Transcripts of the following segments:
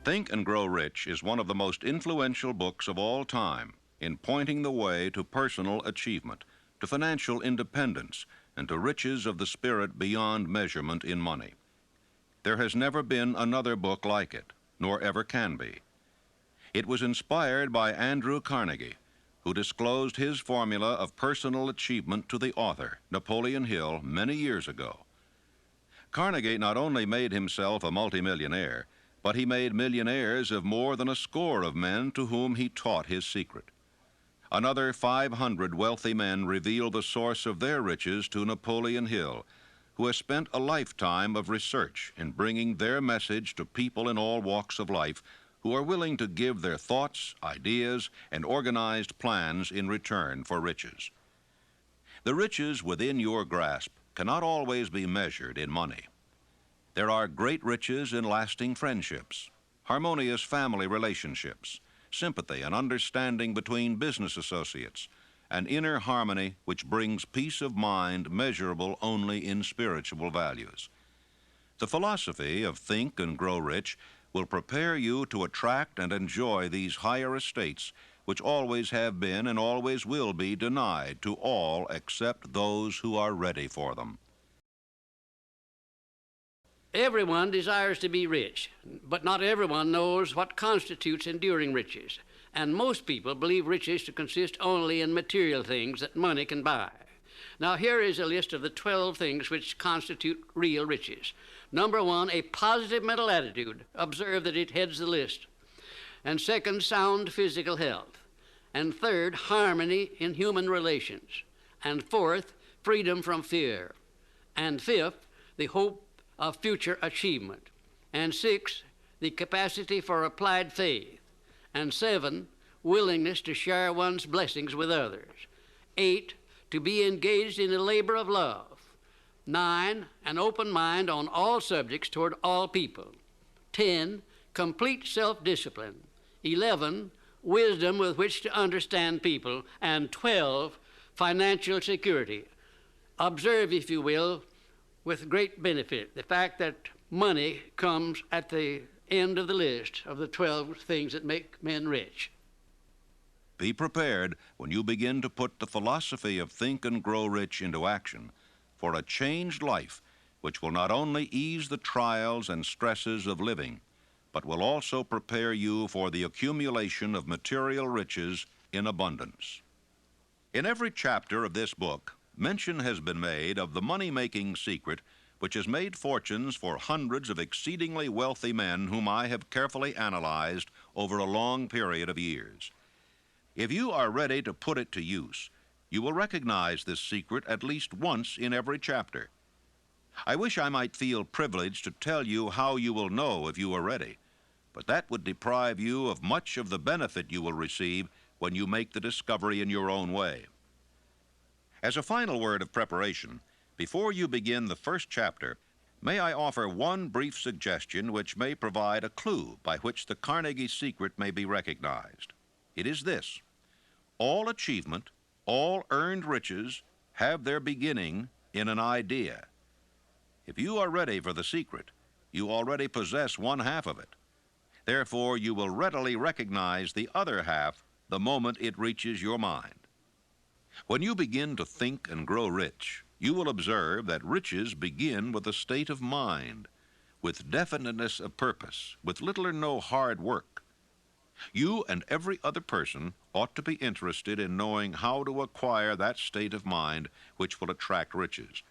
Think and Grow Rich is one of the most influential books of all time in pointing the way to personal achievement, to financial independence, and to riches of the spirit beyond measurement in money. There has never been another book like it, nor ever can be. It was inspired by Andrew Carnegie, who disclosed his formula of personal achievement to the author, Napoleon Hill, many years ago. Carnegie not only made himself a multimillionaire, but he made millionaires of more than a score of men to whom he taught his secret. Another 500 wealthy men revealed the source of their riches to Napoleon Hill, who has spent a lifetime of research in bringing their message to people in all walks of life who are willing to give their thoughts, ideas, and organized plans in return for riches. The riches within your grasp cannot always be measured in money. There are great riches in lasting friendships, harmonious family relationships, sympathy and understanding between business associates, an inner harmony which brings peace of mind measurable only in spiritual values. The philosophy of Think and Grow Rich will prepare you to attract and enjoy these higher estates which always have been and always will be denied to all except those who are ready for them. Everyone desires to be rich, but not everyone knows what constitutes enduring riches. And most people believe riches to consist only in material things that money can buy. Now here is a list of the 12 things which constitute real riches. Number 1, a positive mental attitude. Observe that it heads the list. And second, sound physical health. And third, harmony in human relations. And fourth, freedom from fear. And fifth, the hope of future achievement. And 6, the capacity for applied faith. And 7, willingness to share one's blessings with others. 8, to be engaged in a labor of love. 9, an open mind on all subjects toward all people. 10, complete self-discipline. 11, wisdom with which to understand people. And 12, financial security. Observe, if you will, with great benefit, the fact that money comes at the end of the list of the 12 things that make men rich. Be prepared when you begin to put the philosophy of Think and Grow Rich into action for a changed life which will not only ease the trials and stresses of living, but will also prepare you for the accumulation of material riches in abundance. In every chapter of this book, mention has been made of the money-making secret which has made fortunes for hundreds of exceedingly wealthy men whom I have carefully analyzed over a long period of years. If you are ready to put it to use, you will recognize this secret at least once in every chapter. I wish I might feel privileged to tell you how you will know if you are ready, but that would deprive you of much of the benefit you will receive when you make the discovery in your own way. As a final word of preparation, before you begin the first chapter, may I offer one brief suggestion which may provide a clue by which the Carnegie secret may be recognized. It is this: all achievement, all earned riches have their beginning in an idea. If you are ready for the secret, you already possess one half of it. Therefore, you will readily recognize the other half the moment it reaches your mind. When you begin to think and grow rich, you will observe that riches begin with a state of mind, with definiteness of purpose, with little or no hard work. You and every other person ought to be interested in knowing how to acquire that state of mind which will attract riches.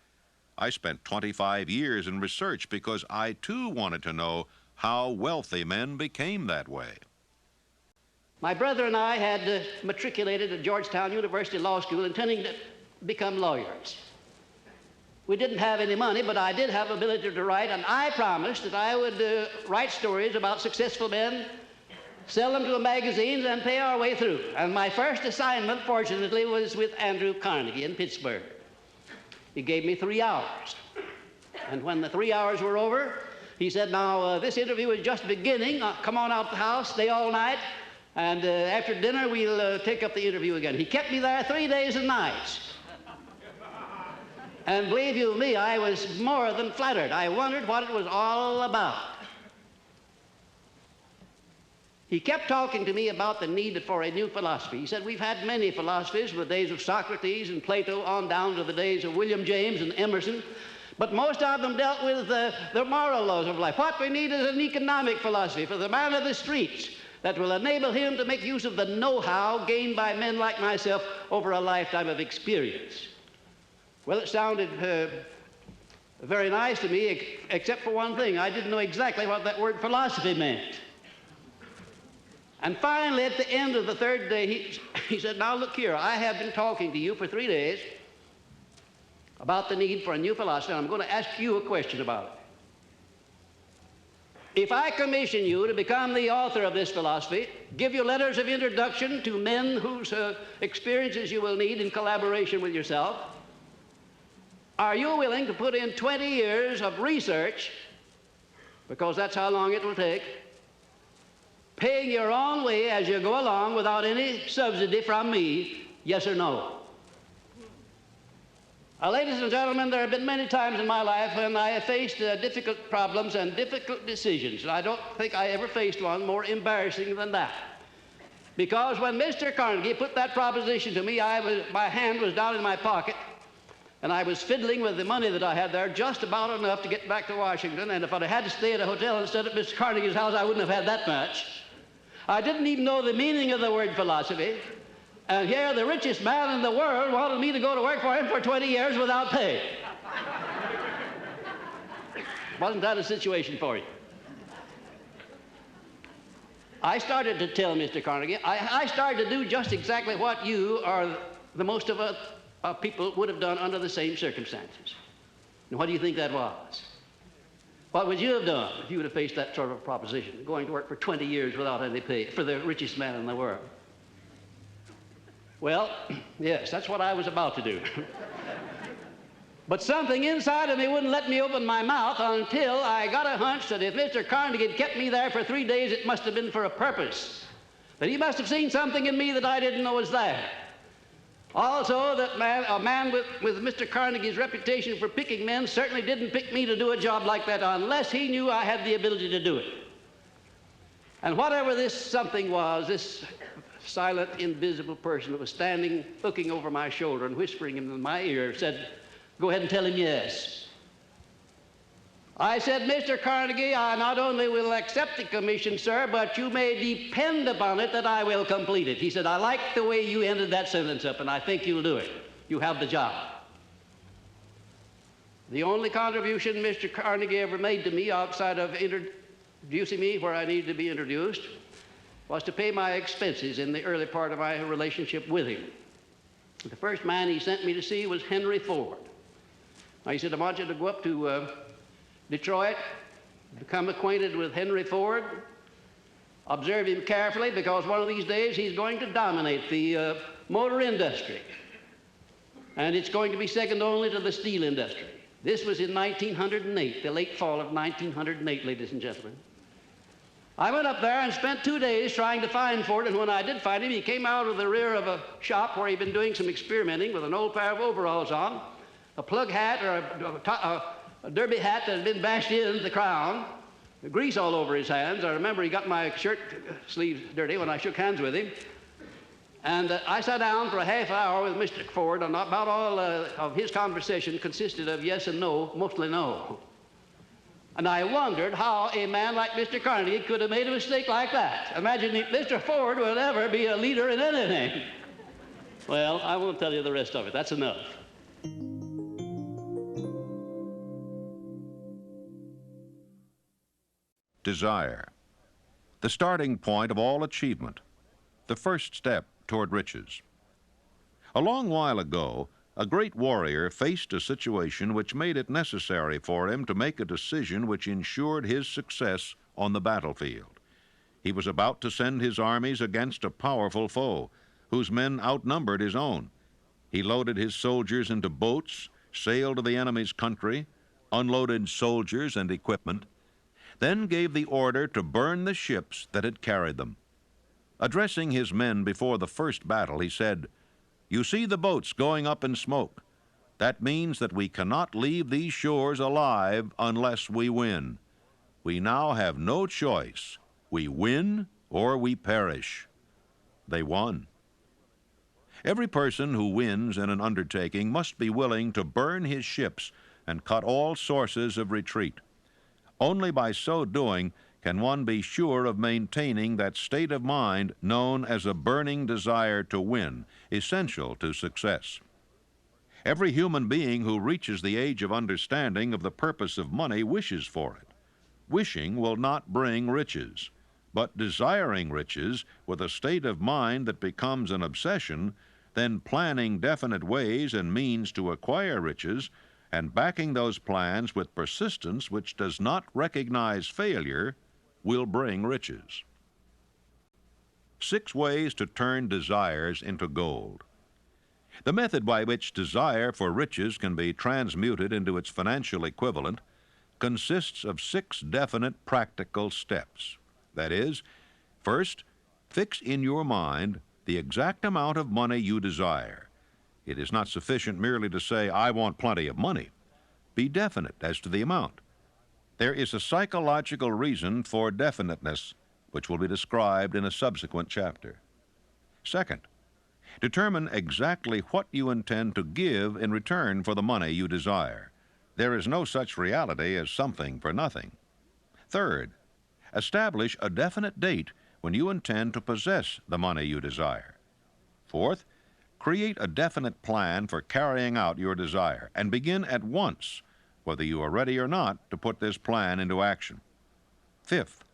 I spent 25 years in research because I too wanted to know how wealthy men became that way. My brother and I had matriculated at Georgetown University Law School intending to become lawyers. We didn't have any money, but I did have ability to write, and I promised that I would write stories about successful men, sell them to the magazines, and pay our way through. And my first assignment, fortunately, was with Andrew Carnegie in Pittsburgh. He gave me 3 hours. And when the 3 hours were over, he said, now, this interview is just beginning. Come on out the house, stay all night, and after dinner, we'll take up the interview again. He kept me there 3 days and nights. And believe you me, I was more than flattered. I wondered what it was all about. He kept talking to me about the need for a new philosophy. He said, we've had many philosophies from the days of Socrates and Plato on down to the days of William James and Emerson, but most of them dealt with the moral laws of life. What we need is an economic philosophy for the man of the streets that will enable him to make use of the know-how gained by men like myself over a lifetime of experience. Well, it sounded very nice to me, except for one thing. I didn't know exactly what that word philosophy meant. And finally, at the end of the third day, he said, now look here, I have been talking to you for 3 days about the need for a new philosophy, and I'm going to ask you a question about it. If I commission you to become the author of this philosophy, give you letters of introduction to men whose experiences you will need in collaboration with yourself, are you willing to put in 20 years of research, because that's how long it will take, paying your own way as you go along without any subsidy from me, yes or no? Ladies and gentlemen, there have been many times in my life when I have faced difficult problems and difficult decisions, and I don't think I ever faced one more embarrassing than that. Because when Mr. Carnegie put that proposition to me, my hand was down in my pocket, and I was fiddling with the money that I had there, just about enough to get back to Washington, and if I'd had to stay at a hotel instead of Mr. Carnegie's house, I wouldn't have had that much. I didn't even know the meaning of the word philosophy. And here the richest man in the world wanted me to go to work for him for 20 years without pay. Wasn't that a situation for you? I started to tell Mr. Carnegie, I started to do just exactly what you or the most of us people would have done under the same circumstances. And what do you think that was? What would you have done if you would have faced that sort of a proposition, going to work for 20 years without any pay for the richest man in the world? Well, yes, that's what I was about to do. But something inside of me wouldn't let me open my mouth until I got a hunch that if Mr. Carnegie had kept me there for 3 days, it must have been for a purpose. That he must have seen something in me that I didn't know was there. Also, that a man with Mr. Carnegie's reputation for picking men certainly didn't pick me to do a job like that unless he knew I had the ability to do it. And whatever this something was, this silent, invisible person that was standing, looking over my shoulder and whispering in my ear, said, go ahead and tell him yes. I said, Mr. Carnegie, I not only will accept the commission, sir, but you may depend upon it that I will complete it. He said, I like the way you ended that sentence up, and I think you'll do it. You have the job. The only contribution Mr. Carnegie ever made to me outside of introducing me where I needed to be introduced was to pay my expenses in the early part of my relationship with him. The first man he sent me to see was Henry Ford. Now, he said, I want you to go up to Detroit, become acquainted with Henry Ford, observe him carefully, because one of these days he's going to dominate the motor industry. And it's going to be second only to the steel industry. This was in 1908, the late fall of 1908, ladies and gentlemen. I went up there and spent 2 days trying to find Ford, and when I did find him, he came out of the rear of a shop where he'd been doing some experimenting with an old pair of overalls on, a plug hat or a derby hat that had been bashed in the crown, grease all over his hands. I remember he got my shirt sleeves dirty when I shook hands with him. And I sat down for a half hour with Mr. Ford, and about all of his conversation consisted of yes and no, mostly no. And I wondered how a man like Mr. Carnegie could have made a mistake like that. Imagine if Mr. Ford would ever be a leader in anything. Well, I won't tell you the rest of it. That's enough. Desire. The starting point of all achievement. The first step toward riches. A long while ago, a great warrior faced a situation which made it necessary for him to make a decision which ensured his success on the battlefield. He was about to send his armies against a powerful foe, whose men outnumbered his own. He loaded his soldiers into boats, sailed to the enemy's country, unloaded soldiers and equipment, then gave the order to burn the ships that had carried them. Addressing his men before the first battle, he said, "You see the boats going up in smoke. That means that we cannot leave these shores alive unless we win. We now have no choice. We win or we perish. They won. Every person who wins in an undertaking must be willing to burn his ships and cut all sources of retreat. Only by so doing can one be sure of maintaining that state of mind known as a burning desire to win, essential to success. Every human being who reaches the age of understanding of the purpose of money wishes for it. Wishing will not bring riches, but desiring riches with a state of mind that becomes an obsession, then planning definite ways and means to acquire riches, and backing those plans with persistence which does not recognize failure, will bring riches. 6 ways to turn desires into gold. The method by which desire for riches can be transmuted into its financial equivalent consists of 6 definite practical steps. That is, first, fix in your mind the exact amount of money you desire. It is not sufficient merely to say, "I want plenty of money." Be definite as to the amount. There is a psychological reason for definiteness, which will be described in a subsequent chapter. Second, determine exactly what you intend to give in return for the money you desire. There is no such reality as something for nothing. Third, establish a definite date when you intend to possess the money you desire. Fourth, create a definite plan for carrying out your desire and begin at once, whether you are ready or not, to put this plan into action. Fifth,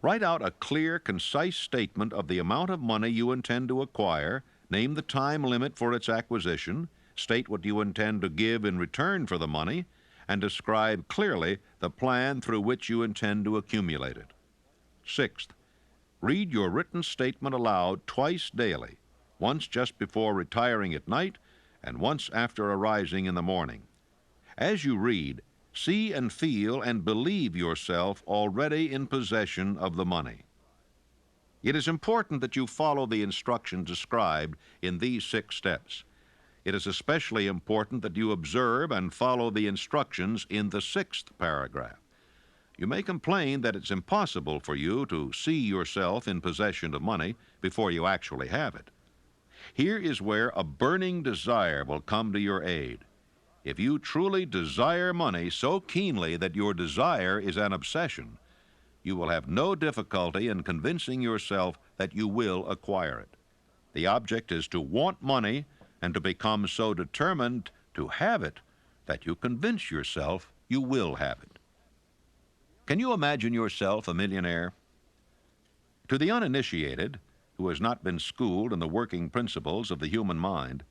write out a clear, concise statement of the amount of money you intend to acquire, name the time limit for its acquisition, state what you intend to give in return for the money, and describe clearly the plan through which you intend to accumulate it. Sixth, read your written statement aloud twice daily, once just before retiring at night and once after arising in the morning. As you read, see and feel and believe yourself already in possession of the money. It is important that you follow the instructions described in these 6 steps. It is especially important that you observe and follow the instructions in the 6th paragraph. You may complain that it's impossible for you to see yourself in possession of money before you actually have it. Here is where a burning desire will come to your aid. If you truly desire money so keenly that your desire is an obsession, you will have no difficulty in convincing yourself that you will acquire it. The object is to want money and to become so determined to have it that you convince yourself you will have it. Can you imagine yourself a millionaire? To the uninitiated, who has not been schooled in the working principles of the human mind,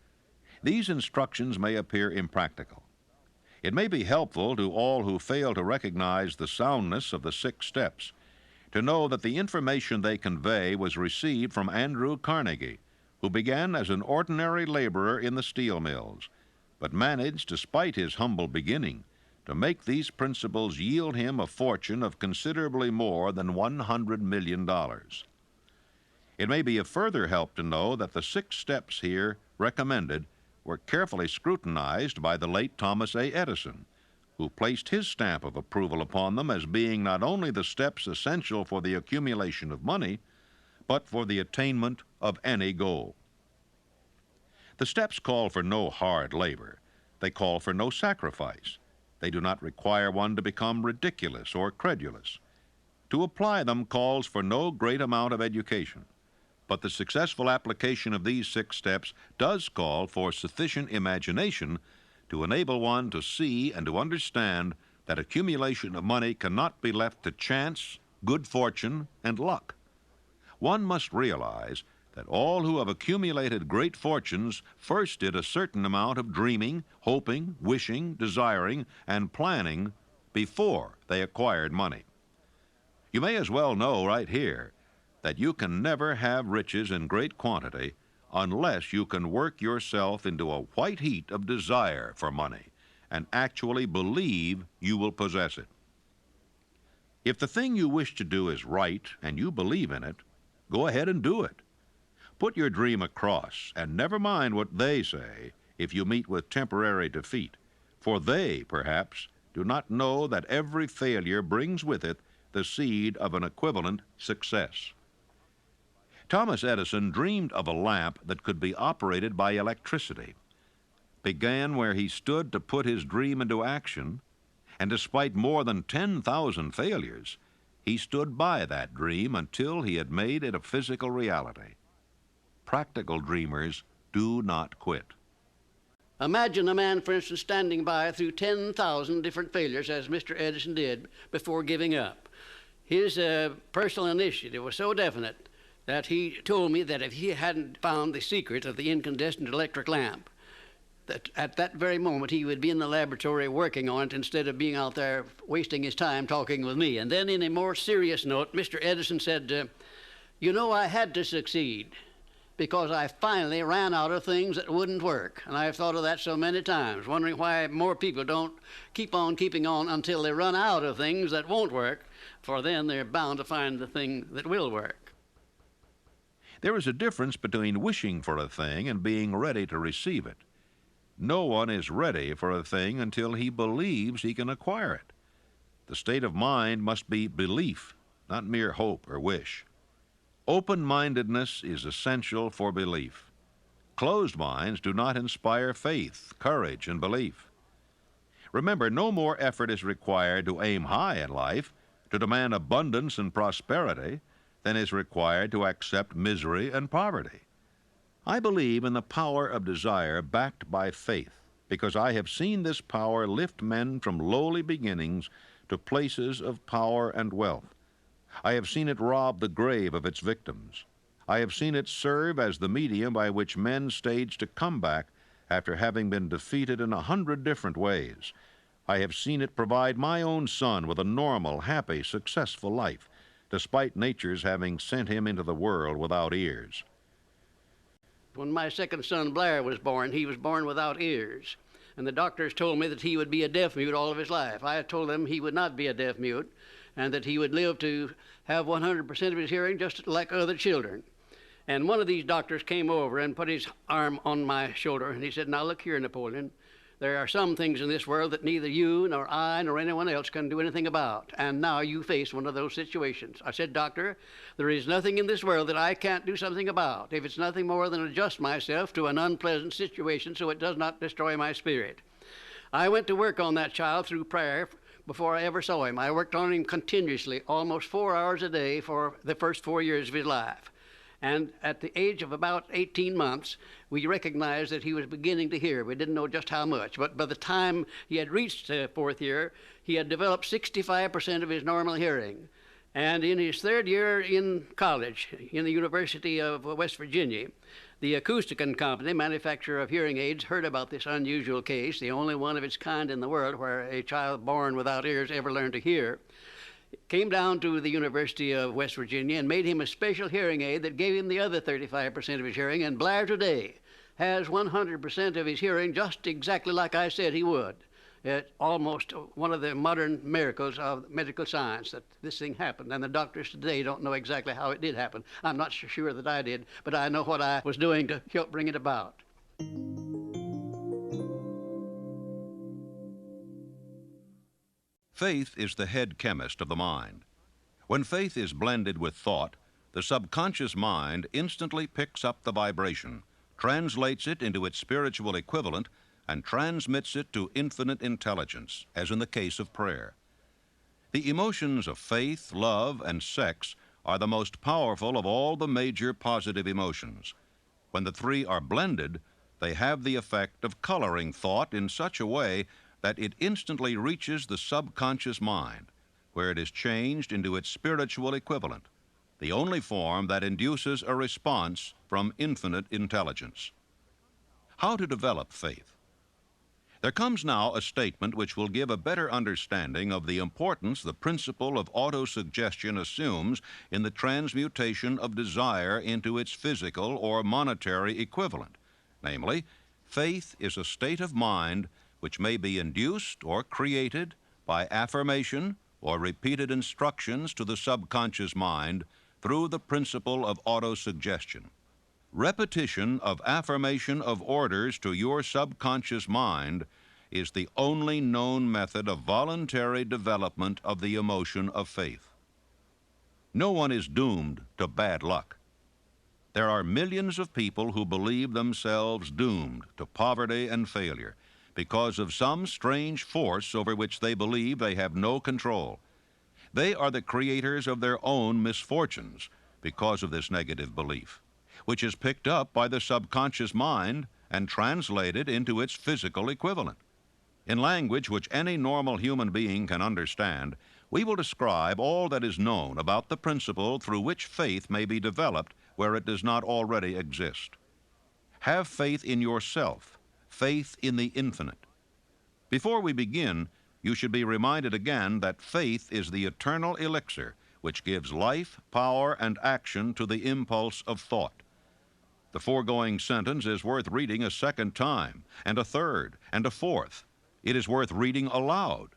these instructions may appear impractical. It may be helpful to all who fail to recognize the soundness of the 6 steps to know that the information they convey was received from Andrew Carnegie, who began as an ordinary laborer in the steel mills, but managed, despite his humble beginning, to make these principles yield him a fortune of considerably more than $100 million. It may be of further help to know that the 6 steps here recommended were carefully scrutinized by the late Thomas A. Edison, who placed his stamp of approval upon them as being not only the steps essential for the accumulation of money, but for the attainment of any goal. The steps call for no hard labor. They call for no sacrifice. They do not require one to become ridiculous or credulous. To apply them calls for no great amount of education. But the successful application of these 6 steps does call for sufficient imagination to enable one to see and to understand that accumulation of money cannot be left to chance, good fortune, and luck. One must realize that all who have accumulated great fortunes first did a certain amount of dreaming, hoping, wishing, desiring, and planning before they acquired money. You may as well know right here that you can never have riches in great quantity unless you can work yourself into a white heat of desire for money and actually believe you will possess it. If the thing you wish to do is right and you believe in it, go ahead and do it. Put your dream across and never mind what they say if you meet with temporary defeat, for they, perhaps, do not know that every failure brings with it the seed of an equivalent success. Thomas Edison dreamed of a lamp that could be operated by electricity, began where he stood to put his dream into action, and despite more than 10,000 failures, he stood by that dream until he had made it a physical reality. Practical dreamers do not quit. Imagine a man, for instance, standing by through 10,000 different failures, as Mr. Edison did, before giving up. His personal initiative was so definite that he told me that if he hadn't found the secret of the incandescent electric lamp, that at that very moment he would be in the laboratory working on it instead of being out there wasting his time talking with me. And then in a more serious note, Mr. Edison said, you know, I had to succeed because I finally ran out of things that wouldn't work. And I've thought of that so many times, wondering why more people don't keep on keeping on until they run out of things that won't work, for then they're bound to find the thing that will work. There is a difference between wishing for a thing and being ready to receive it. No one is ready for a thing until he believes he can acquire it. The state of mind must be belief, not mere hope or wish. Open-mindedness is essential for belief. Closed minds do not inspire faith, courage, and belief. Remember, no more effort is required to aim high in life, to demand abundance and prosperity, than is required to accept misery and poverty. I believe in the power of desire backed by faith, because I have seen this power lift men from lowly beginnings to places of power and wealth. I have seen it rob the grave of its victims. I have seen it serve as the medium by which men stage a comeback after having been defeated in 100 different ways. I have seen it provide my own son with a normal, happy, successful life, despite nature's having sent him into the world without ears. When my second son, Blair, was born, he was born without ears. And the doctors told me that he would be a deaf mute all of his life. I told them he would not be a deaf mute and that he would live to have 100% of his hearing just like other children. And one of these doctors came over and put his arm on my shoulder, and he said, now look here, Napoleon. There are some things in this world that neither you nor I nor anyone else can do anything about, and now you face one of those situations. I said, Doctor, there is nothing in this world that I can't do something about, if it's nothing more than adjust myself to an unpleasant situation so it does not destroy my spirit. I went to work on that child through prayer before I ever saw him. I worked on him continuously, almost 4 hours a day for the first 4 years of his life. And at the age of about 18 months, we recognized that he was beginning to hear. We didn't know just how much, but by the time he had reached the 4th year, he had developed 65% of his normal hearing. And in his 3rd year in college, in the University of West Virginia, the Acousticon Company, manufacturer of hearing aids, heard about this unusual case, the only one of its kind in the world where a child born without ears ever learned to hear. Came down to the University of West Virginia and made him a special hearing aid that gave him the other 35% of his hearing, and Blair today has 100% of his hearing just exactly like I said he would. It's almost one of the modern miracles of medical science that this thing happened, and the doctors today don't know exactly how it did happen. I'm not so sure that I did, but I know what I was doing to help bring it about. Faith is the head chemist of the mind. When faith is blended with thought, the subconscious mind instantly picks up the vibration, translates it into its spiritual equivalent, and transmits it to infinite intelligence, as in the case of prayer. The emotions of faith, love, and sex are the most powerful of all the major positive emotions. When the three are blended, they have the effect of coloring thought in such a way that it instantly reaches the subconscious mind, where it is changed into its spiritual equivalent, the only form that induces a response from infinite intelligence. How to develop faith? There comes now a statement which will give a better understanding of the importance the principle of autosuggestion assumes in the transmutation of desire into its physical or monetary equivalent. Namely, faith is a state of mind which may be induced or created by affirmation or repeated instructions to the subconscious mind through the principle of autosuggestion. Repetition of affirmation of orders to your subconscious mind is the only known method of voluntary development of the emotion of faith. No one is doomed to bad luck. There are millions of people who believe themselves doomed to poverty and failure because of some strange force over which they believe they have no control. They are the creators of their own misfortunes because of this negative belief, which is picked up by the subconscious mind and translated into its physical equivalent. In language which any normal human being can understand, we will describe all that is known about the principle through which faith may be developed where it does not already exist. Have faith in yourself, faith in the infinite. Before we begin, you should be reminded again that faith is the eternal elixir which gives life, power, and action to the impulse of thought. The foregoing sentence is worth reading a second time, and a third, and a fourth. It is worth reading aloud.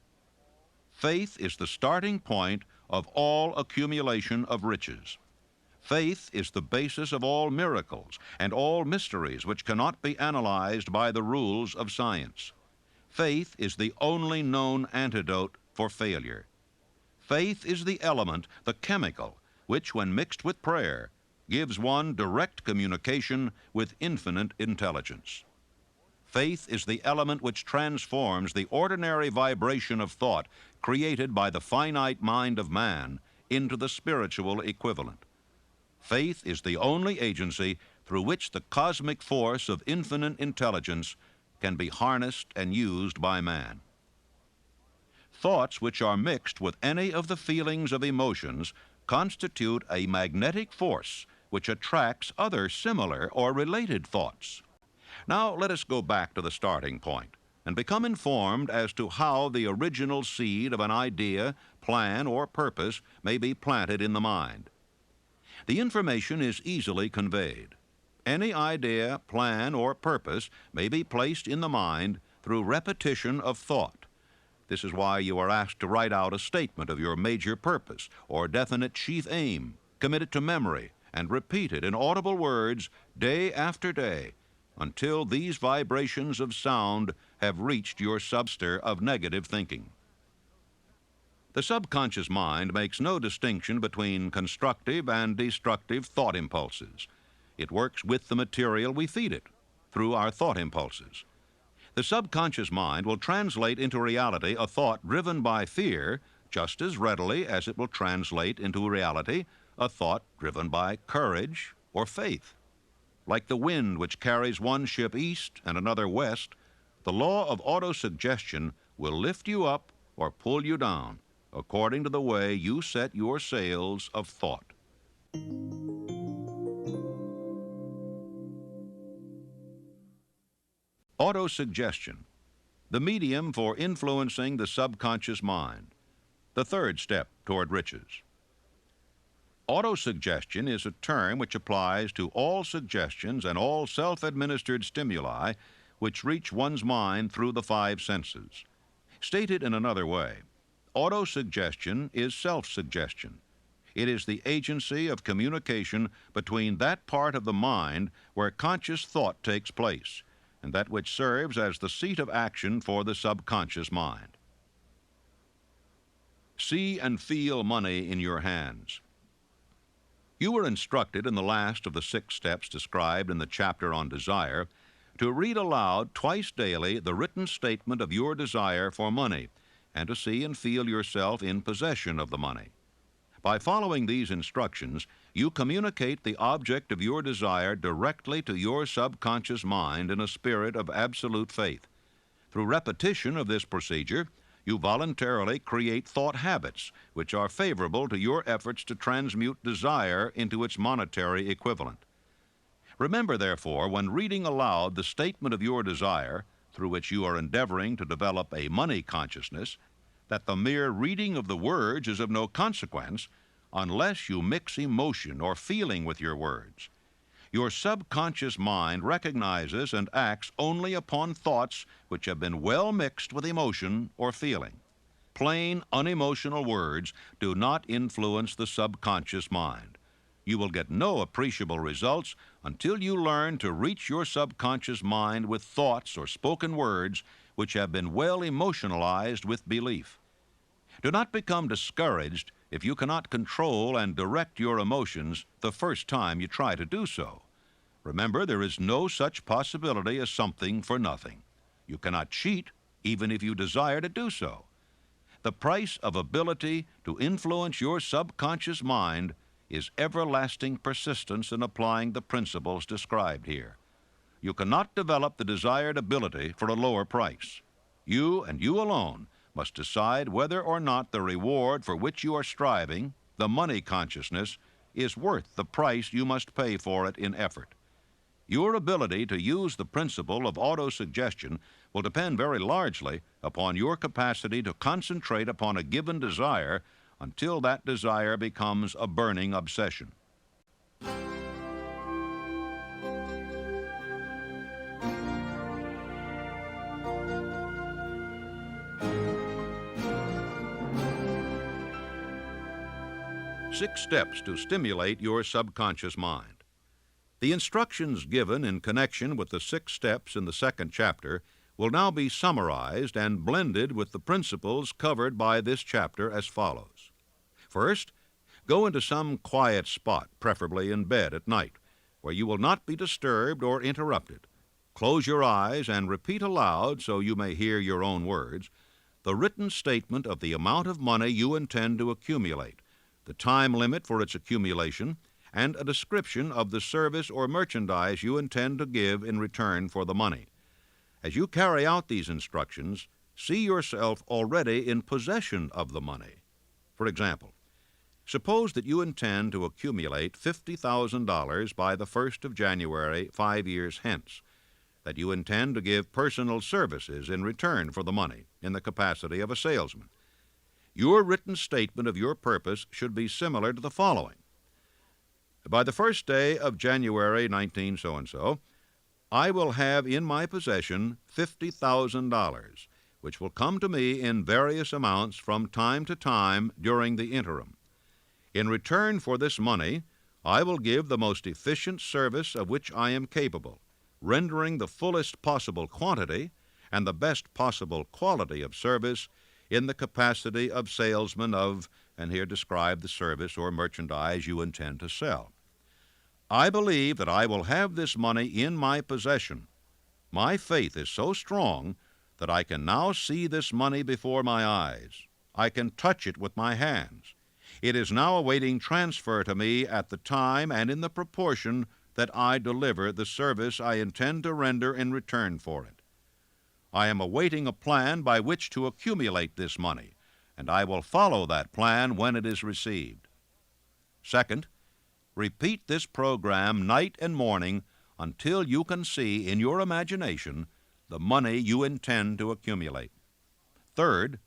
Faith is the starting point of all accumulation of riches. Faith is the basis of all miracles and all mysteries which cannot be analyzed by the rules of science. Faith is the only known antidote for failure. Faith is the element, the chemical, which, when mixed with prayer, gives one direct communication with infinite intelligence. Faith is the element which transforms the ordinary vibration of thought created by the finite mind of man into the spiritual equivalent. Faith is the only agency through which the cosmic force of infinite intelligence can be harnessed and used by man. Thoughts which are mixed with any of the feelings of emotions constitute a magnetic force which attracts other similar or related thoughts. Now let us go back to the starting point and become informed as to how the original seed of an idea, plan, or purpose may be planted in the mind. The information is easily conveyed. Any idea, plan, or purpose may be placed in the mind through repetition of thought. This is why you are asked to write out a statement of your major purpose or definite chief aim, commit it to memory, and repeat it in audible words day after day until these vibrations of sound have reached your subster of negative thinking. The subconscious mind makes no distinction between constructive and destructive thought impulses. It works with the material we feed it through our thought impulses. The subconscious mind will translate into reality a thought driven by fear just as readily as it will translate into reality a thought driven by courage or faith. Like the wind which carries one ship east and another west, the law of autosuggestion will lift you up or pull you down according to the way you set your sails of thought. Autosuggestion, the medium for influencing the subconscious mind, the third step toward riches. Autosuggestion is a term which applies to all suggestions and all self-administered stimuli which reach one's mind through the five senses. Stated in another way, autosuggestion is self-suggestion. It is the agency of communication between that part of the mind where conscious thought takes place and that which serves as the seat of action for the subconscious mind. See and feel money in your hands. You were instructed in the last of the 6 steps described in the chapter on desire to read aloud twice daily the written statement of your desire for money and to see and feel yourself in possession of the money. By following these instructions, you communicate the object of your desire directly to your subconscious mind in a spirit of absolute faith. Through repetition of this procedure, you voluntarily create thought habits which are favorable to your efforts to transmute desire into its monetary equivalent. Remember, therefore, when reading aloud the statement of your desire, through which you are endeavoring to develop a money consciousness, that the mere reading of the words is of no consequence unless you mix emotion or feeling with your words. Your subconscious mind recognizes and acts only upon thoughts which have been well mixed with emotion or feeling. Plain, unemotional words do not influence the subconscious mind. You will get no appreciable results until you learn to reach your subconscious mind with thoughts or spoken words which have been well emotionalized with belief. Do not become discouraged if you cannot control and direct your emotions the first time you try to do so. Remember, there is no such possibility as something for nothing. You cannot cheat even if you desire to do so. The price of ability to influence your subconscious mind is everlasting persistence in applying the principles described here. You cannot develop the desired ability for a lower price. You and you alone must decide whether or not the reward for which you are striving, the money consciousness, is worth the price you must pay for it in effort. Your ability to use the principle of autosuggestion will depend very largely upon your capacity to concentrate upon a given desire until that desire becomes a burning obsession. Six steps to stimulate your subconscious mind. The instructions given in connection with the 6 steps in the 2nd chapter will now be summarized and blended with the principles covered by this chapter as follows. First, go into some quiet spot, preferably in bed at night, where you will not be disturbed or interrupted. Close your eyes and repeat aloud, so you may hear your own words, the written statement of the amount of money you intend to accumulate, the time limit for its accumulation, and a description of the service or merchandise you intend to give in return for the money. As you carry out these instructions, see yourself already in possession of the money. For example, suppose that you intend to accumulate $50,000 by the 1st of January 5 years hence, that you intend to give personal services in return for the money in the capacity of a salesman. Your written statement of your purpose should be similar to the following. By the 1st day of January 19 so-and-so, I will have in my possession $50,000, which will come to me in various amounts from time to time during the interim. In return for this money, I will give the most efficient service of which I am capable, rendering the fullest possible quantity and the best possible quality of service in the capacity of salesman of, and here describe the service or merchandise you intend to sell. I believe that I will have this money in my possession. My faith is so strong that I can now see this money before my eyes. I can touch it with my hands. It is now awaiting transfer to me at the time and in the proportion that I deliver the service I intend to render in return for it. I am awaiting a plan by which to accumulate this money, and I will follow that plan when it is received. Second, repeat this program night and morning until you can see in your imagination the money you intend to accumulate. Third,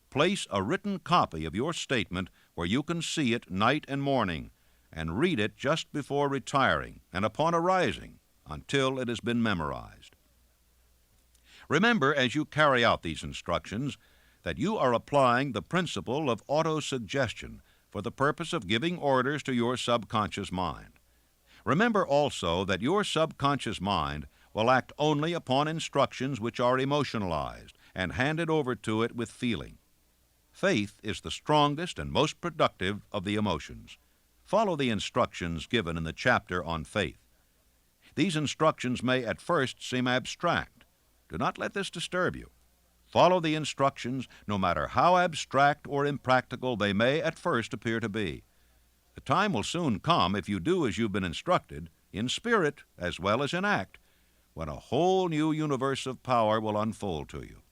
place a written copy of your statement where you can see it night and morning, and read it just before retiring and upon arising until it has been memorized. Remember, as you carry out these instructions, that you are applying the principle of autosuggestion for the purpose of giving orders to your subconscious mind. Remember also that your subconscious mind will act only upon instructions which are emotionalized and handed over to it with feeling. Faith is the strongest and most productive of the emotions. Follow the instructions given in the chapter on faith. These instructions may at first seem abstract. Do not let this disturb you. Follow the instructions, no matter how abstract or impractical they may at first appear to be. The time will soon come, if you do as you've been instructed, in spirit as well as in act, when a whole new universe of power will unfold to you.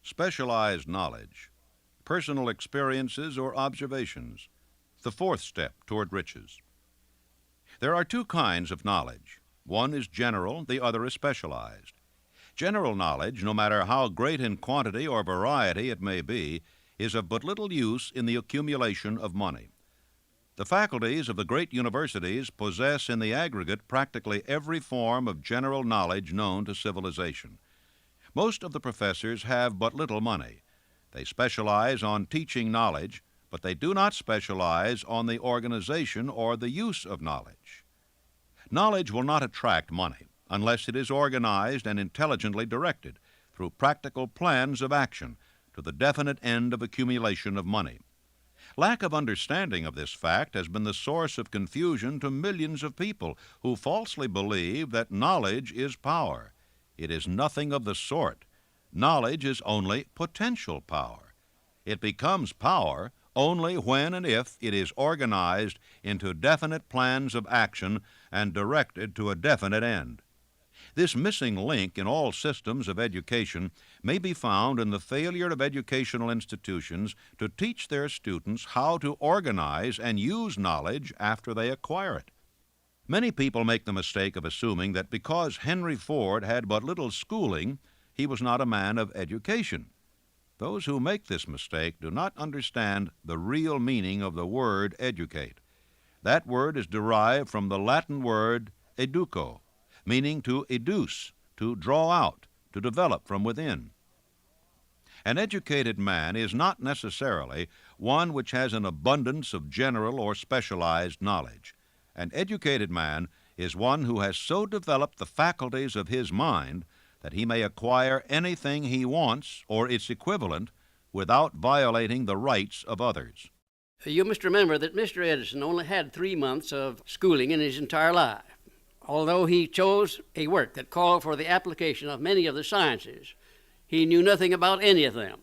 Specialized knowledge, personal experiences or observations, the 4th step toward riches. There are 2 kinds of knowledge. One is general, the other is specialized. General knowledge, no matter how great in quantity or variety it may be, is of but little use in the accumulation of money. The faculties of the great universities possess in the aggregate practically every form of general knowledge known to civilization. Most of the professors have but little money. They specialize on teaching knowledge, but they do not specialize on the organization or the use of knowledge. Knowledge will not attract money. unless it is organized and intelligently directed through practical plans of action to the definite end of accumulation of money. Lack of understanding of this fact has been the source of confusion to millions of people who falsely believe that knowledge is power. It is nothing of the sort. Knowledge is only potential power. It becomes power only when and if it is organized into definite plans of action and directed to a definite end. This missing link in all systems of education may be found in the failure of educational institutions to teach their students how to organize and use knowledge after they acquire it. Many people make the mistake of assuming that because Henry Ford had but little schooling, he was not a man of education. Those who make this mistake do not understand the real meaning of the word educate. That word is derived from the Latin word educo, meaning to educe, to draw out, to develop from within. An educated man is not necessarily one which has an abundance of general or specialized knowledge. An educated man is one who has so developed the faculties of his mind that he may acquire anything he wants or its equivalent without violating the rights of others. You must remember that Mr. Edison only had 3 months of schooling in his entire life. Although he chose a work that called for the application of many of the sciences, he knew nothing about any of them.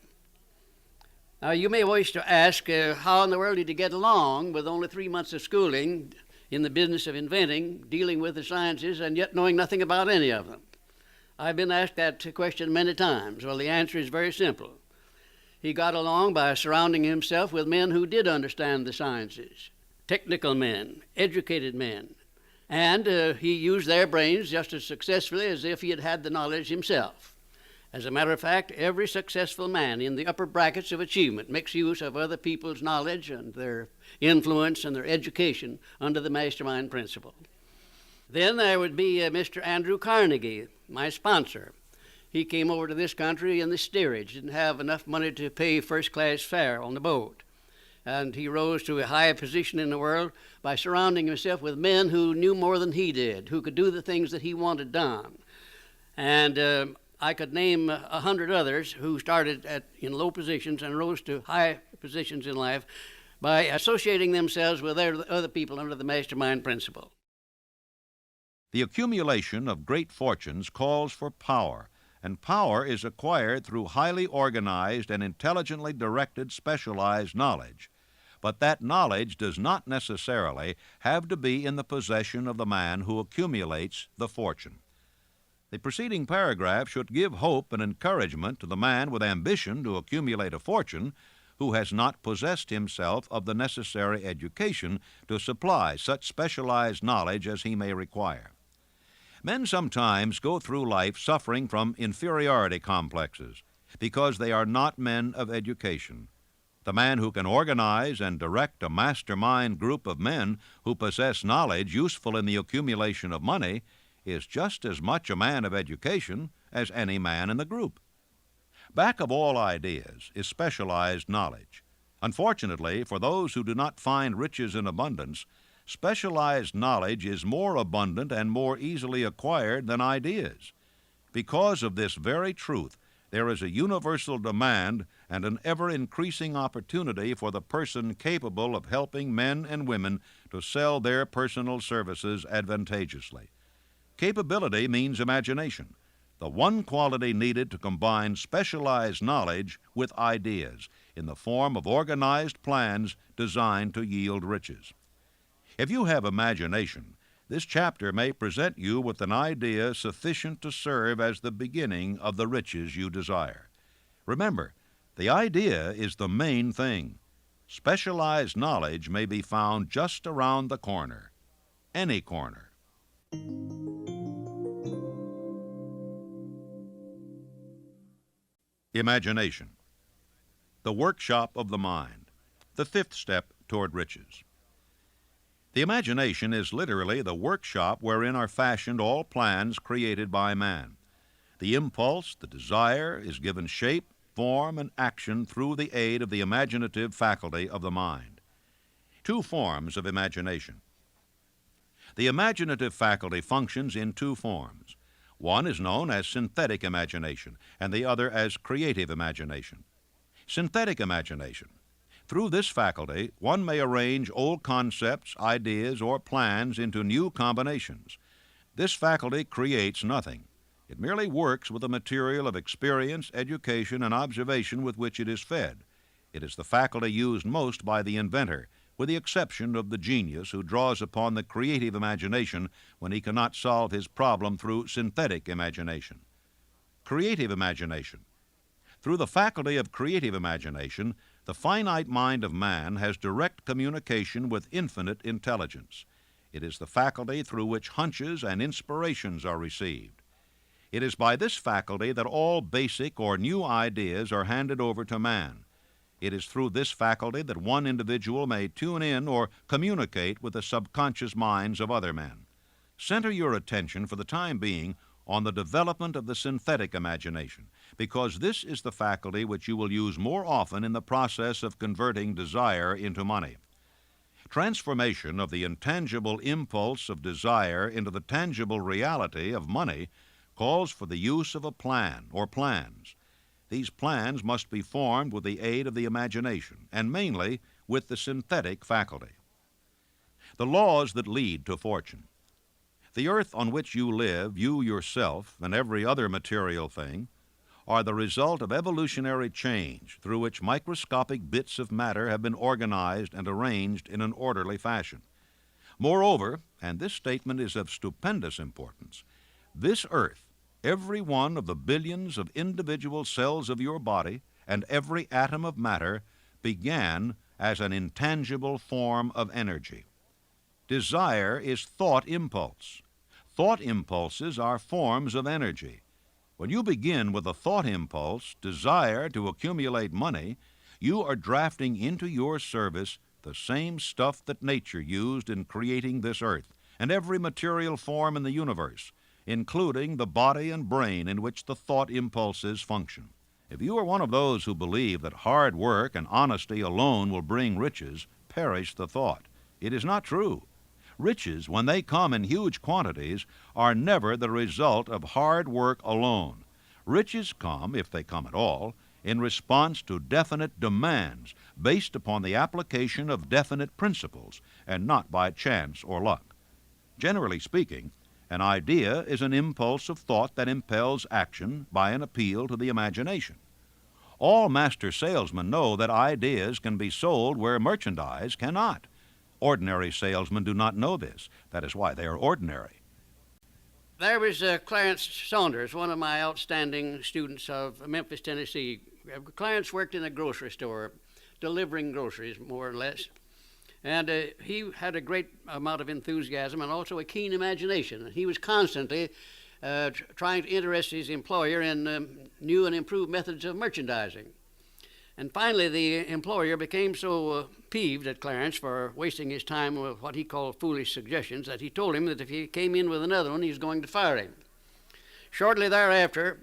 Now, you may wish to ask, how in the world did he get along with only 3 months of schooling in the business of inventing, dealing with the sciences, and yet knowing nothing about any of them? I've been asked that question many times. Well, the answer is very simple. He got along by surrounding himself with men who did understand the sciences, technical men, educated men, and he used their brains just as successfully as if he had had the knowledge himself. As a matter of fact, every successful man in the upper brackets of achievement makes use of other people's knowledge and their influence and their education under the mastermind principle. Then there would be Mr. Andrew Carnegie, my sponsor. He came over to this country in the steerage, didn't have enough money to pay first-class fare on the boat. And he rose to a higher position in the world by surrounding himself with men who knew more than he did, who could do the things that he wanted done. And I could name 100 others who started in low positions and rose to high positions in life by associating themselves with other people under the mastermind principle. The accumulation of great fortunes calls for power, and power is acquired through highly organized and intelligently directed specialized knowledge. But that knowledge does not necessarily have to be in the possession of the man who accumulates the fortune. The preceding paragraph should give hope and encouragement to the man with ambition to accumulate a fortune who has not possessed himself of the necessary education to supply such specialized knowledge as he may require. Men sometimes go through life suffering from inferiority complexes because they are not men of education. The man who can organize and direct a mastermind group of men who possess knowledge useful in the accumulation of money is just as much a man of education as any man in the group. Back of all ideas is specialized knowledge. Unfortunately, for those who do not find riches in abundance, specialized knowledge is more abundant and more easily acquired than ideas. Because of this very truth, there is a universal demand and an ever-increasing opportunity for the person capable of helping men and women to sell their personal services advantageously. Capability means imagination, the one quality needed to combine specialized knowledge with ideas in the form of organized plans designed to yield riches. If you have imagination, this chapter may present you with an idea sufficient to serve as the beginning of the riches you desire. Remember, the idea is the main thing. Specialized knowledge may be found just around the corner, any corner. Imagination, the workshop of the mind, the fifth step toward riches. The imagination is literally the workshop wherein are fashioned all plans created by man. The impulse, the desire, is given shape, form, and action through the aid of the imaginative faculty of the mind. Two forms of imagination. The imaginative faculty functions in two forms. One is known as synthetic imagination, and the other as creative imagination. Synthetic imagination. Through this faculty, one may arrange old concepts, ideas, or plans into new combinations. This faculty creates nothing. It merely works with the material of experience, education, and observation with which it is fed. It is the faculty used most by the inventor, with the exception of the genius who draws upon the creative imagination when he cannot solve his problem through synthetic imagination. Creative imagination. Through the faculty of creative imagination, the finite mind of man has direct communication with infinite intelligence. It is the faculty through which hunches and inspirations are received. It is by this faculty that all basic or new ideas are handed over to man. It is through this faculty that one individual may tune in or communicate with the subconscious minds of other men. Center your attention for the time being on the development of the synthetic imagination, because this is the faculty which you will use more often in the process of converting desire into money. Transformation of the intangible impulse of desire into the tangible reality of money calls for the use of a plan or plans. These plans must be formed with the aid of the imagination, and mainly with the synthetic faculty. The laws that lead to fortune. The earth on which you live, you yourself, and every other material thing, are the result of evolutionary change through which microscopic bits of matter have been organized and arranged in an orderly fashion. Moreover, and this statement is of stupendous importance, this earth, every one of the billions of individual cells of your body, and every atom of matter began as an intangible form of energy. Desire is thought impulse. Thought impulses are forms of energy. When you begin with a thought impulse, desire to accumulate money, you are drafting into your service the same stuff that nature used in creating this earth and every material form in the universe, including the body and brain in which the thought impulses function. If you are one of those who believe that hard work and honesty alone will bring riches, perish the thought. It is not true. Riches, when they come in huge quantities, are never the result of hard work alone. Riches come, if they come at all, in response to definite demands based upon the application of definite principles, and not by chance or luck. Generally speaking, an idea is an impulse of thought that impels action by an appeal to the imagination. All master salesmen know that ideas can be sold where merchandise cannot. Ordinary salesmen do not know this. That is why they are ordinary. There was Clarence Saunders, one of my outstanding students of Memphis, Tennessee. Clarence worked in a grocery store, delivering groceries, more or less. And he had a great amount of enthusiasm and also a keen imagination. He was constantly trying to interest his employer in new and improved methods of merchandising. And finally, the employer became so peeved at Clarence for wasting his time with what he called foolish suggestions that he told him that if he came in with another one, he was going to fire him. Shortly thereafter,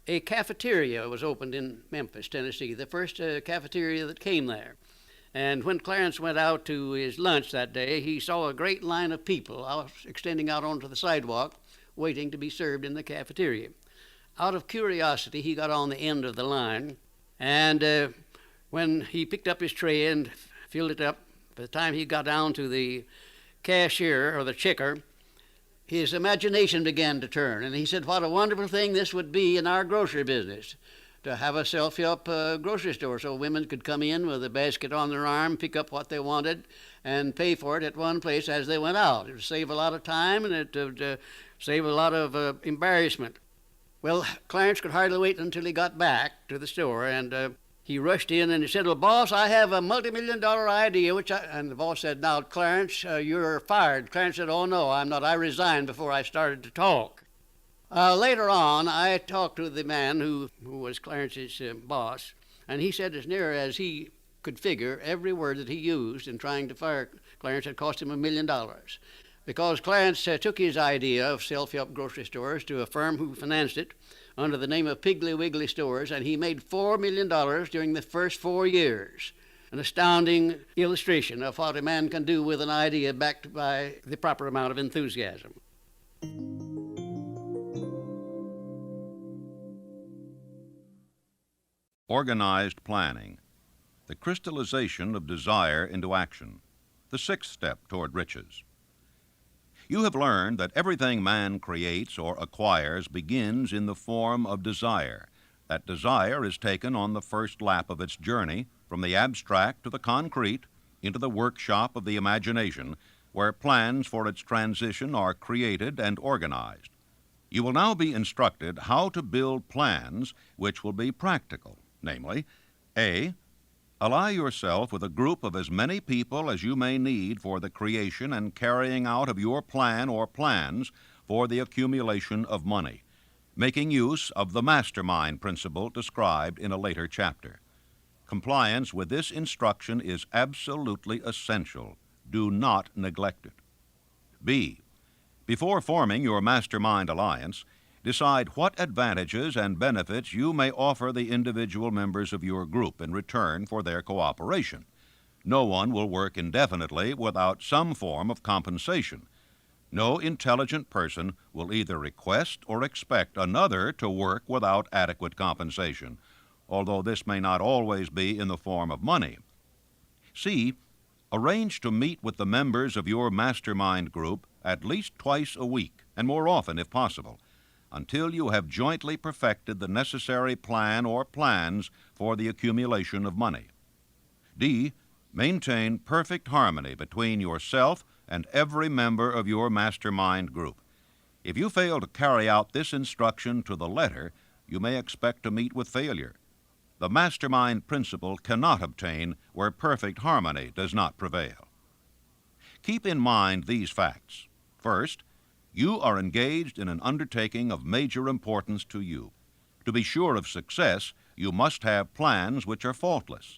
a cafeteria was opened in Memphis, Tennessee, the first cafeteria that came there. And when Clarence went out to his lunch that day, he saw a great line of people extending out onto the sidewalk, waiting to be served in the cafeteria. Out of curiosity, he got on the end of the line, and when he picked up his tray and filled it up, by the time he got down to the cashier or the checker, his imagination began to turn. And he said, what a wonderful thing this would be in our grocery business, to have a self-help grocery store so women could come in with a basket on their arm, pick up what they wanted, and pay for it at one place as they went out. It would save a lot of time, and it would save a lot of embarrassment. Well, Clarence could hardly wait until he got back to the store, and he rushed in and he said, well, boss, I have a multi-million-dollar idea, and the boss said, now, Clarence, you're fired. Clarence said, oh, no, I'm not. I resigned before I started to talk. Later on, I talked to the man who was Clarence's boss, and he said as near as he could figure, every word that he used in trying to fire Clarence had cost him $1 million. Because Clarence took his idea of self-help grocery stores to a firm who financed it under the name of Piggly Wiggly Stores, and he made $4 million during the first 4 years. An astounding illustration of what a man can do with an idea backed by the proper amount of enthusiasm. Organized planning, the crystallization of desire into action, the sixth step toward riches. You have learned that everything man creates or acquires begins in the form of desire. That desire is taken on the first lap of its journey from the abstract to the concrete into the workshop of the imagination, where plans for its transition are created and organized. You will now be instructed how to build plans which will be practical, namely, A, ally yourself with a group of as many people as you may need for the creation and carrying out of your plan or plans for the accumulation of money, making use of the mastermind principle described in a later chapter. Compliance with this instruction is absolutely essential. Do not neglect it. B, before forming your mastermind alliance, decide what advantages and benefits you may offer the individual members of your group in return for their cooperation. No one will work indefinitely without some form of compensation. No intelligent person will either request or expect another to work without adequate compensation, although this may not always be in the form of money. C, arrange to meet with the members of your mastermind group at least twice a week, and more often if possible, until you have jointly perfected the necessary plan or plans for the accumulation of money. D, maintain perfect harmony between yourself and every member of your mastermind group. If you fail to carry out this instruction to the letter, you may expect to meet with failure. The mastermind principle cannot obtain where perfect harmony does not prevail. Keep in mind these facts. First, you are engaged in an undertaking of major importance to you. To be sure of success, you must have plans which are faultless.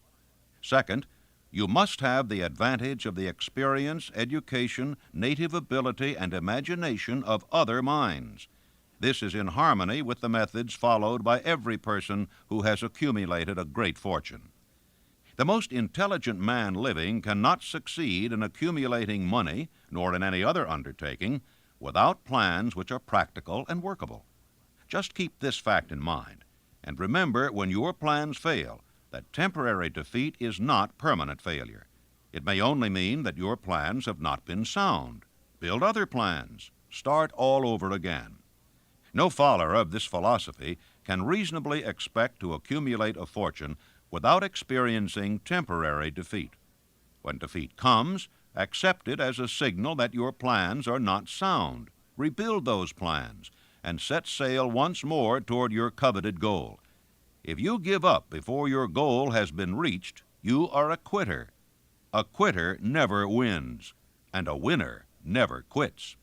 Second, you must have the advantage of the experience, education, native ability, and imagination of other minds. This is in harmony with the methods followed by every person who has accumulated a great fortune. The most intelligent man living cannot succeed in accumulating money, nor in any other undertaking, without plans which are practical and workable. Just keep this fact in mind, and remember when your plans fail that temporary defeat is not permanent failure. It may only mean that your plans have not been sound. Build other plans. Start all over again. No follower of this philosophy can reasonably expect to accumulate a fortune without experiencing temporary defeat. When defeat comes, accept it as a signal that your plans are not sound. Rebuild those plans and set sail once more toward your coveted goal. If you give up before your goal has been reached, you are a quitter. A quitter never wins, and a winner never quits.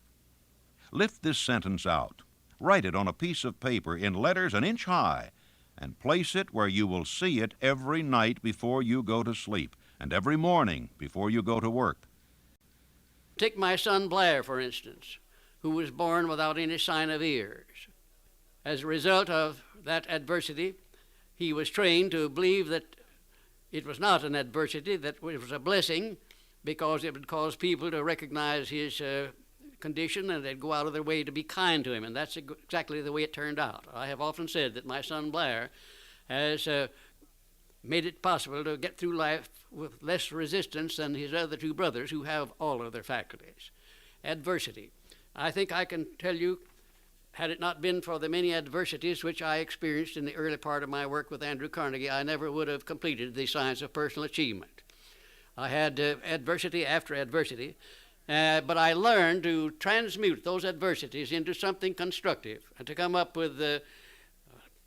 Lift this sentence out. Write it on a piece of paper in letters an inch high, and place it where you will see it every night before you go to sleep, and every morning before you go to work. Take my son Blair, for instance, who was born without any sign of ears. As a result of that adversity, he was trained to believe that it was not an adversity, that it was a blessing, because it would cause people to recognize his condition, and they'd go out of their way to be kind to him, and that's exactly the way it turned out. I have often said that my son Blair has made it possible to get through life with less resistance than his other two brothers who have all of their faculties. Adversity. I think I can tell you, had it not been for the many adversities which I experienced in the early part of my work with Andrew Carnegie, I never would have completed the science of personal achievement. I had adversity after adversity, but I learned to transmute those adversities into something constructive and to come up with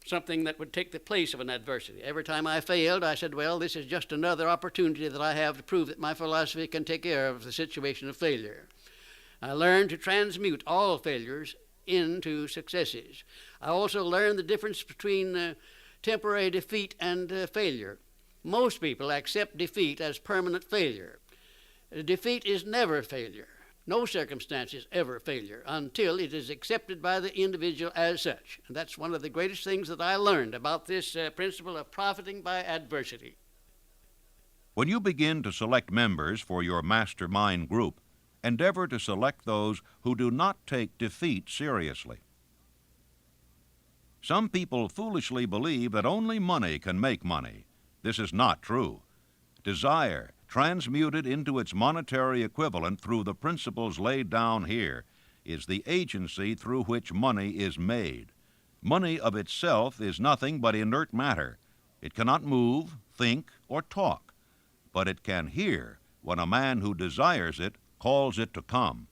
something that would take the place of an adversity. Every time I failed, I said, well, this is just another opportunity that I have to prove that my philosophy can take care of the situation of failure. I learned to transmute all failures into successes. I also learned the difference between temporary defeat and failure. Most people accept defeat as permanent failure. Defeat is never failure. No circumstance is ever failure until it is accepted by the individual as such. And that's one of the greatest things that I learned about this principle of profiting by adversity. When you begin to select members for your mastermind group, endeavor to select those who do not take defeat seriously. Some people foolishly believe that only money can make money. This is not true. Desire, transmuted into its monetary equivalent through the principles laid down here, is the agency through which money is made. Money of itself is nothing but inert matter. It cannot move, think, or talk, but it can hear when a man who desires it calls it to come.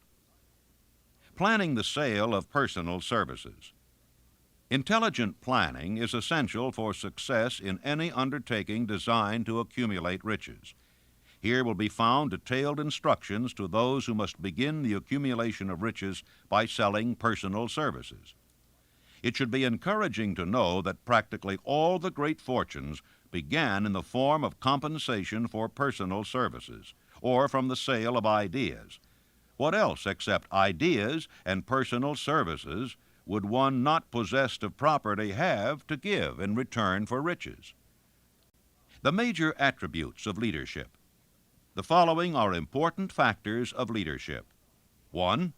Planning the sale of personal services. Intelligent planning is essential for success in any undertaking designed to accumulate riches. Here will be found detailed instructions to those who must begin the accumulation of riches by selling personal services. It should be encouraging to know that practically all the great fortunes began in the form of compensation for personal services, or from the sale of ideas. What else except ideas and personal services would one not possessed of property have to give in return for riches? The major attributes of leadership. The following are important factors of leadership. 1.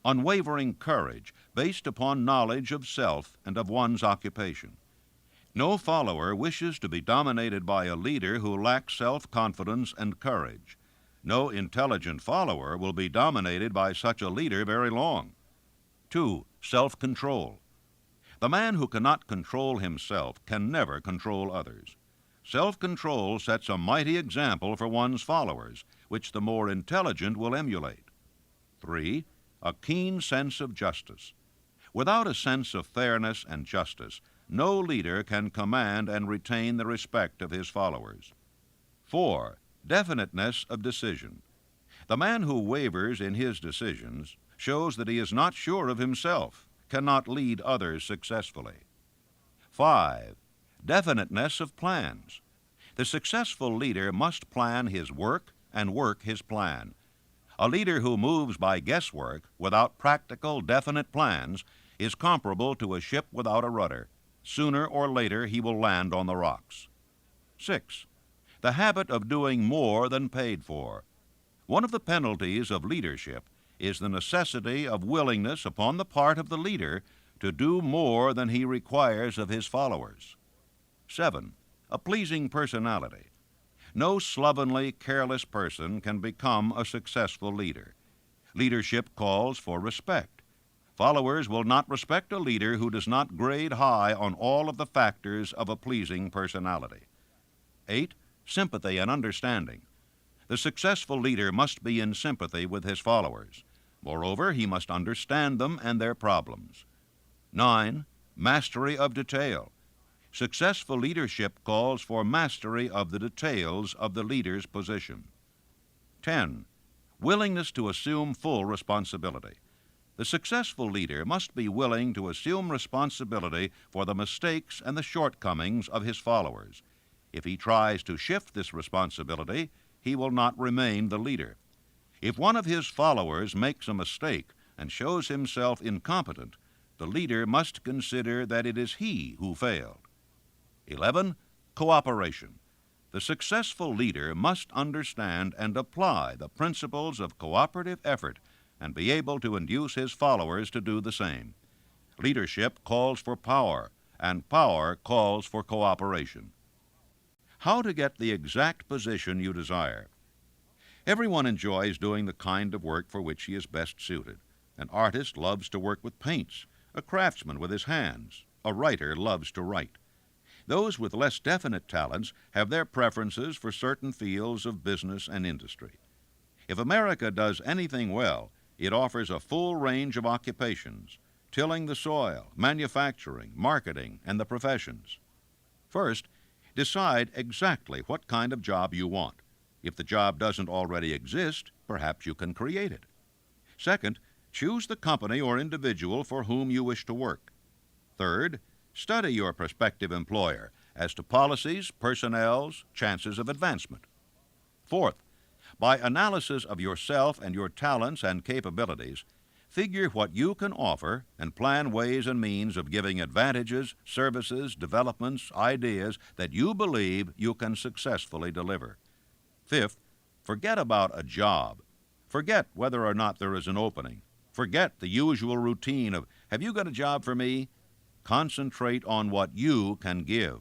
Unwavering courage based upon knowledge of self and of one's occupation. No follower wishes to be dominated by a leader who lacks self-confidence and courage. No intelligent follower will be dominated by such a leader very long. 2. Self-control. The man who cannot control himself can never control others. Self-control sets a mighty example for one's followers, which the more intelligent will emulate. 3. A keen sense of justice. Without a sense of fairness and justice, no leader can command and retain the respect of his followers. 4. Definiteness of decision. The man who wavers in his decisions shows that he is not sure of himself, cannot lead others successfully. 5. Definiteness of plans. The successful leader must plan his work and work his plan. A leader who moves by guesswork without practical, definite plans is comparable to a ship without a rudder. Sooner or later he will land on the rocks. 6. The habit of doing more than paid for. One of the penalties of leadership is the necessity of willingness upon the part of the leader to do more than he requires of his followers. 7. A pleasing personality. No slovenly, careless person can become a successful leader. Leadership calls for respect. Followers will not respect a leader who does not grade high on all of the factors of a pleasing personality. 8. Sympathy and understanding. The successful leader must be in sympathy with his followers. Moreover, he must understand them and their problems. 9. Mastery of detail. Successful leadership calls for mastery of the details of the leader's position. 10. Willingness to assume full responsibility. The successful leader must be willing to assume responsibility for the mistakes and the shortcomings of his followers. If he tries to shift this responsibility, he will not remain the leader. If one of his followers makes a mistake and shows himself incompetent, the leader must consider that it is he who failed. 11. Cooperation. The successful leader must understand and apply the principles of cooperative effort and be able to induce his followers to do the same. Leadership calls for power, and power calls for cooperation. How to get the exact position you desire. Everyone enjoys doing the kind of work for which he is best suited. An artist loves to work with paints, a craftsman with his hands, a writer loves to write. Those with less definite talents have their preferences for certain fields of business and industry. If America does anything well, it offers a full range of occupations: tilling the soil, manufacturing, marketing, and the professions. First, decide exactly what kind of job you want. If the job doesn't already exist, perhaps you can create it. Second, choose the company or individual for whom you wish to work. Third, study your prospective employer as to policies, personnels, chances of advancement. Fourth, by analysis of yourself and your talents and capabilities, figure what you can offer and plan ways and means of giving advantages, services, developments, ideas that you believe you can successfully deliver. Fifth, forget about a job. Forget whether or not there is an opening. Forget the usual routine of, "Have you got a job for me?" concentrate on what you can give.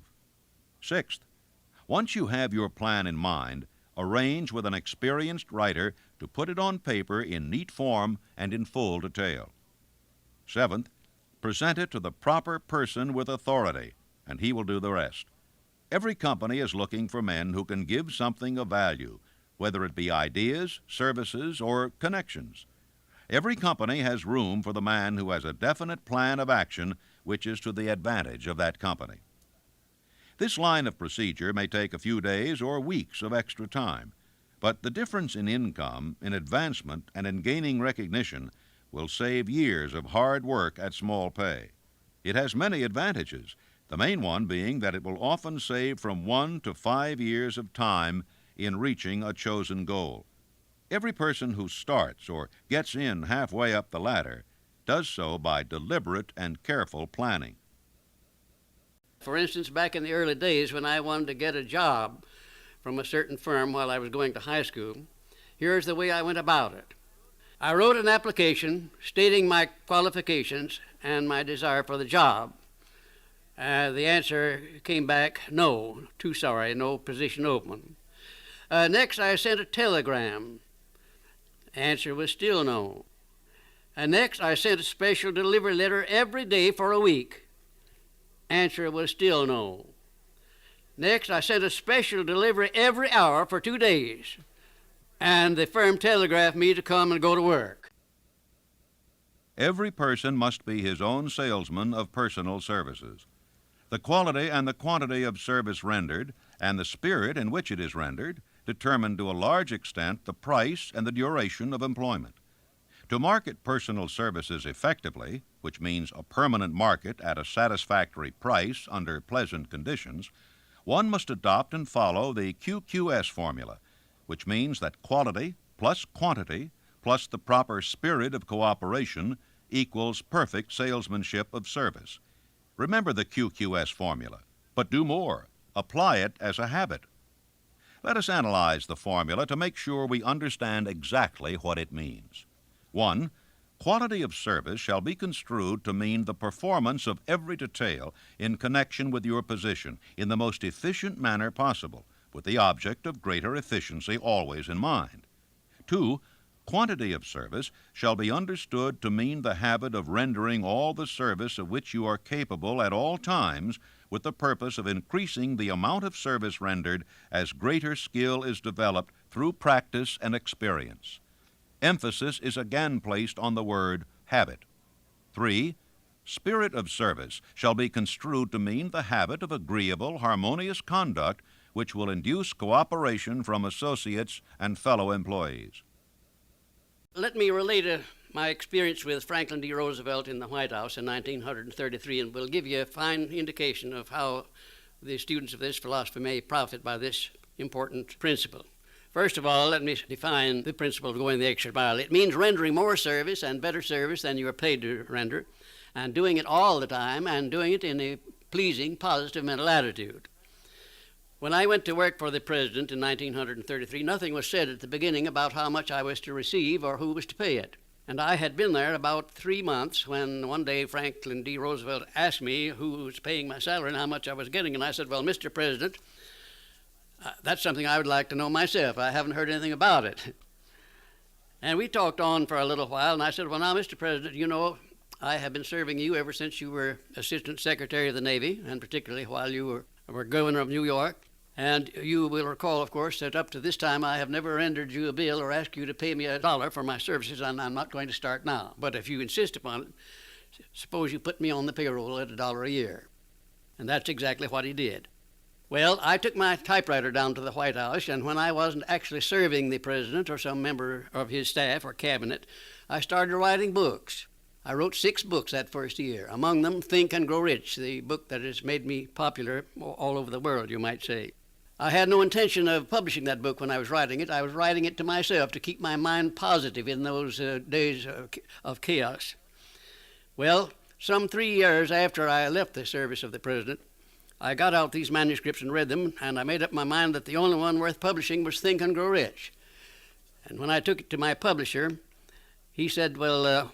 Sixth, once you have your plan in mind, arrange with an experienced writer to put it on paper in neat form and in full detail. Seventh, present it to the proper person with authority, and he will do the rest. Every company is looking for men who can give something of value, whether it be ideas, services, or connections. Every company has room for the man who has a definite plan of action which is to the advantage of that company. This line of procedure may take a few days or weeks of extra time, but the difference in income, in advancement, and in gaining recognition will save years of hard work at small pay. It has many advantages, the main one being that it will often save from 1 to 5 years of time in reaching a chosen goal. Every person who starts or gets in halfway up the ladder does so by deliberate and careful planning. For instance, back in the early days when I wanted to get a job from a certain firm while I was going to high school, here's the way I went about it. I wrote an application stating my qualifications and my desire for the job. The answer came back, no, too sorry, no position open. Next, I sent a telegram. Answer was still no. Next, I sent a special delivery letter every day for a week. Answer was still no. Next, I sent a special delivery every hour for 2 days. And the firm telegraphed me to come and go to work. Every person must be his own salesman of personal services. The quality and the quantity of service rendered, and the spirit in which it is rendered, determine to a large extent the price and the duration of employment. To market personal services effectively, which means a permanent market at a satisfactory price under pleasant conditions, one must adopt and follow the QQS formula, which means that quality plus quantity plus the proper spirit of cooperation equals perfect salesmanship of service. Remember the QQS formula, but do more. Apply it as a habit. Let us analyze the formula to make sure we understand exactly what it means. 1. Quality of service shall be construed to mean the performance of every detail in connection with your position in the most efficient manner possible, with the object of greater efficiency always in mind. 2. Quantity of service shall be understood to mean the habit of rendering all the service of which you are capable at all times, with the purpose of increasing the amount of service rendered as greater skill is developed through practice and experience. Emphasis is again placed on the word habit. 3. Spirit of service shall be construed to mean the habit of agreeable, harmonious conduct which will induce cooperation from associates and fellow employees. Let me relate my experience with Franklin D. Roosevelt in the White House in 1933, and will give you a fine indication of how the students of this philosophy may profit by this important principle. First of all, let me define the principle of going the extra mile. It means rendering more service and better service than you are paid to render, and doing it all the time, and doing it in a pleasing, positive mental attitude. When I went to work for the president in 1933, nothing was said at the beginning about how much I was to receive or who was to pay it. And I had been there about 3 months when one day Franklin D. Roosevelt asked me who was paying my salary and how much I was getting. And I said, well, Mr. President, that's something I would like to know myself. I haven't heard anything about it. And we talked on for a little while, and I said, well, now, Mr. President, you know, I have been serving you ever since you were Assistant Secretary of the Navy, and particularly while you were Governor of New York. And you will recall, of course, that up to this time I have never rendered you a bill or asked you to pay me $1 for my services, and I'm not going to start now. But if you insist upon it, suppose you put me on the payroll at $1 a year. And that's exactly what he did. Well, I took my typewriter down to the White House, and when I wasn't actually serving the president or some member of his staff or cabinet, I started writing books. I wrote 6 books that first year, among them Think and Grow Rich, the book that has made me popular all over the world, you might say. I had no intention of publishing that book when I was writing it. I was writing it to myself to keep my mind positive in those days of chaos. Well, some 3 years after I left the service of the president, I got out these manuscripts and read them, and I made up my mind that the only one worth publishing was Think and Grow Rich. And when I took it to my publisher, he said, well,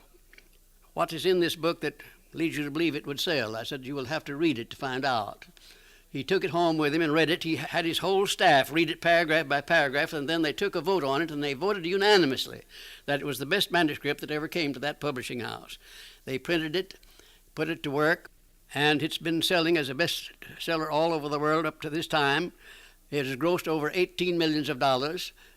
what is in this book that leads you to believe it would sell. I said, you will have to read it to find out. He took it home with him and read it. He had his whole staff read it paragraph by paragraph, and then they took a vote on it, and they voted unanimously that it was the best manuscript that ever came to that publishing house. They printed it, put it to work, and it's been selling as a bestseller all over the world up to this time. It has grossed over $18 million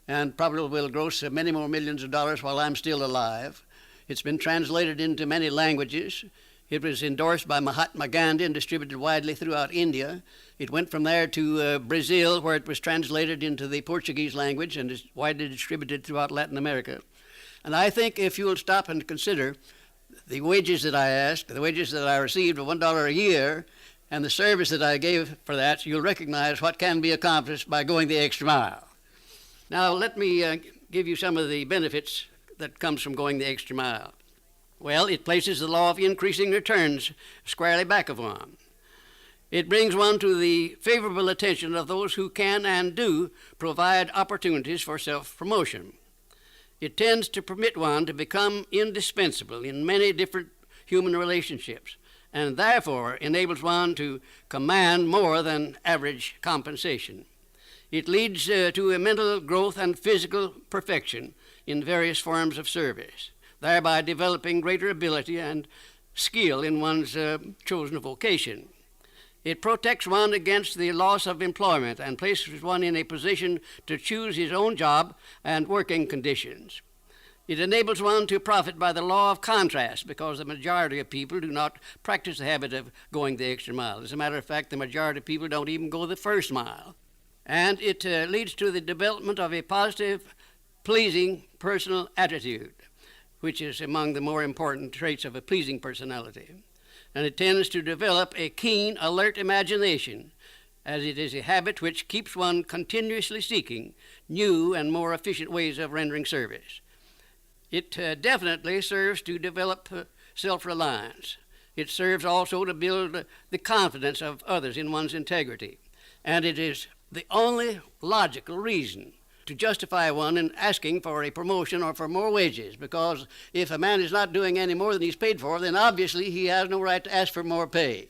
and probably will gross many more millions of dollars while I'm still alive. It's been translated into many languages. It was endorsed by Mahatma Gandhi and distributed widely throughout India. It went from there to Brazil, where it was translated into the Portuguese language and is widely distributed throughout Latin America. And I think if you will stop and consider the wages that I asked, the wages that I received of $1 a year, and the service that I gave for that, you'll recognize what can be accomplished by going the extra mile. Now, let me give you some of the benefits that comes from going the extra mile. Well, it places the law of increasing returns squarely back of one. It brings one to the favorable attention of those who can and do provide opportunities for self-promotion. It tends to permit one to become indispensable in many different human relationships, and therefore enables one to command more than average compensation. It leads to a mental growth and physical perfection in various forms of service, thereby developing greater ability and skill in one's chosen vocation. It protects one against the loss of employment and places one in a position to choose his own job and working conditions. It enables one to profit by the law of contrast, because the majority of people do not practice the habit of going the extra mile. As a matter of fact, the majority of people don't even go the first mile. And it leads to the development of a positive, pleasing personal attitude, which is among the more important traits of a pleasing personality. And it tends to develop a keen, alert imagination, as it is a habit which keeps one continuously seeking new and more efficient ways of rendering service. It definitely serves to develop self-reliance. It serves also to build the confidence of others in one's integrity. And it is the only logical reason to justify one in asking for a promotion or for more wages, because if a man is not doing any more than he's paid for, then obviously he has no right to ask for more pay.